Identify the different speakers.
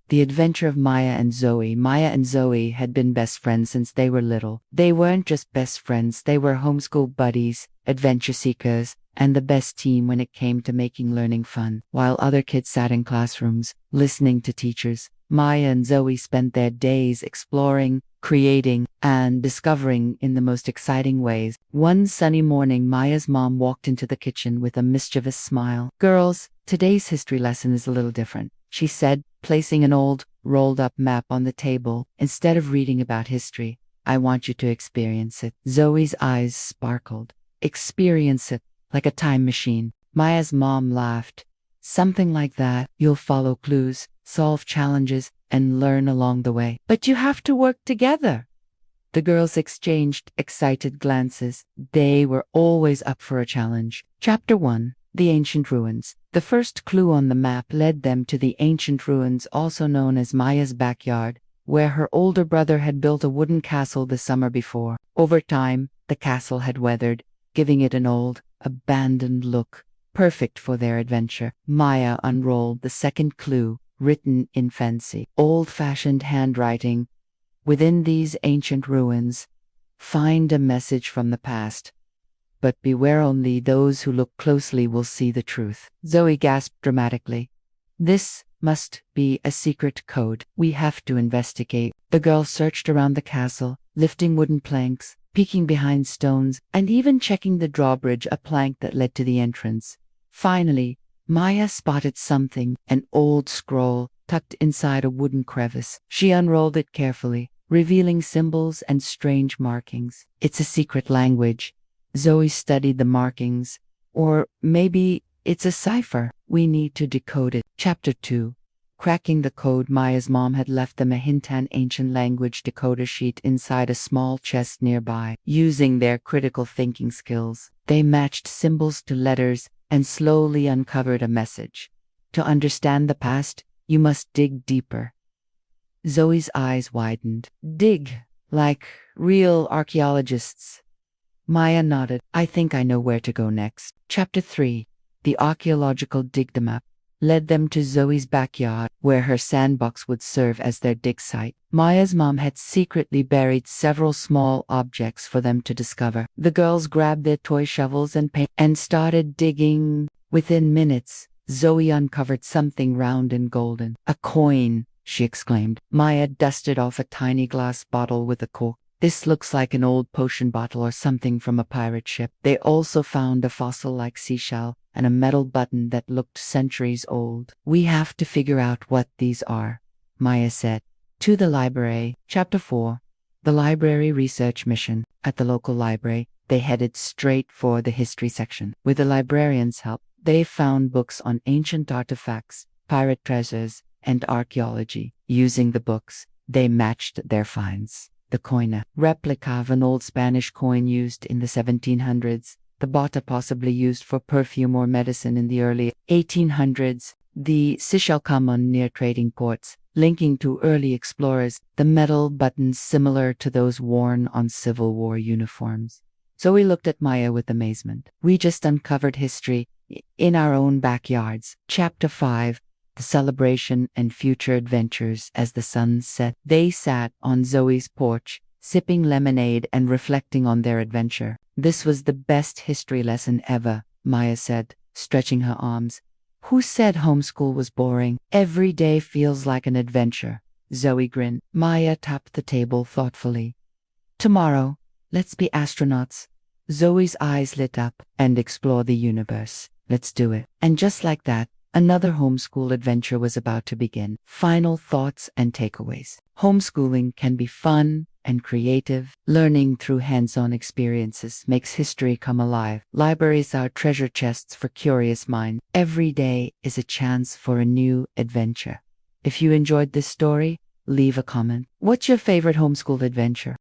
Speaker 1: The Adventure of Maya and Zoe. Maya and Zoe had been best friends since they were little. They weren't just best friends, they were homeschool buddies, adventure seekers, and the best team when it came to making learning fun. While other kids sat in classrooms, listening to teachers, Maya and Zoe spent their days exploring, creating, and discovering in the most exciting ways. One sunny morning, Maya's mom walked into the kitchen with a mischievous smile. "Girls, today's history lesson is a little different," she said, placing an old, rolled-up map on the table. "Instead of reading about history, I want you to experience it." Zoe's eyes sparkled. "Experience it, like a time machine." Maya's mom laughed. "Something like that. You'll follow clues, solve challenges, and learn along the way. But you have to work together." The girls exchanged excited glances. They were always up for a challenge. Chapter 1. The Ancient Ruins. The first clue on the map led them to the ancient ruins, also known as Maya's backyard, where her older brother had built a wooden castle the summer before. Over time, the castle had weathered, giving it an old, abandoned look, perfect for their adventure. Maya unrolled the second clue, written in fancy, old-fashioned handwriting. "Within these ancient ruins, find a message from the past. But beware, only those who look closely will see the truth." Zoe gasped dramatically. "This must be a secret code. We have to investigate." The girls searched around the castle, lifting wooden planks, peeking behind stones, and even checking the drawbridge, a plank that led to the entrance. Finally, Maya spotted something, an old scroll tucked inside a wooden crevice. She unrolled it carefully, revealing symbols and strange markings. "It's a secret language." Zoe studied the markings. "Or maybe it's a cipher. We need to decode it." Chapter 2. Cracking the code. Maya's mom had left them a Hintan ancient language decoder sheet inside a small chest nearby. Using their critical thinking skills, they matched symbols to letters and slowly uncovered a message. "To understand the past, you must dig deeper." Zoe's eyes widened. "Dig, like real archaeologists." Maya nodded. "I think I know where to go next." Chapter 3. The archaeological dig-map led them to Zoe's backyard, where her sandbox would serve as their dig site. Maya's mom had secretly buried several small objects for them to discover. The girls grabbed their toy shovels and paint and started digging. Within minutes, Zoe uncovered something round and golden. "A coin!" she exclaimed. Maya dusted off a tiny glass bottle with a cork. "This looks like an old potion bottle or something from a pirate ship." They also found a fossil-like seashell and a metal button that looked centuries old. "We have to figure out what these are," Maya said. To the library. Chapter 4. The library research mission. At the local library, they headed straight for the history section. With the librarian's help, they found books on ancient artifacts, pirate treasures, and archaeology. Using the books, they matched their finds. The coina, replica of an old Spanish coin used in the 1700s. The bota, possibly used for perfume or medicine in the early 1800s. The seashell, common near trading ports, linking to early explorers. The metal buttons, similar to those worn on Civil War uniforms. Zoe looked at Maya with amazement. "We just uncovered history in our own backyards." Chapter 5. The celebration and future adventures. As the sun set, they sat on Zoe's porch, sipping lemonade and reflecting on their adventure. "This was the best history lesson ever," Maya said, stretching her arms. "Who said homeschool was boring? Every day feels like an adventure." Zoe grinned. Maya tapped the table thoughtfully. "Tomorrow, let's be astronauts." Zoe's eyes lit up. "And explore the universe." "Let's do it." And just like that, another homeschool adventure was about to begin. Final thoughts and takeaways. Homeschooling can be fun and creative. Learning through hands-on experiences makes history come alive. Libraries are treasure chests for curious minds. Every day is a chance for a new adventure. If you enjoyed this story, leave a comment. What's your favorite homeschool adventure?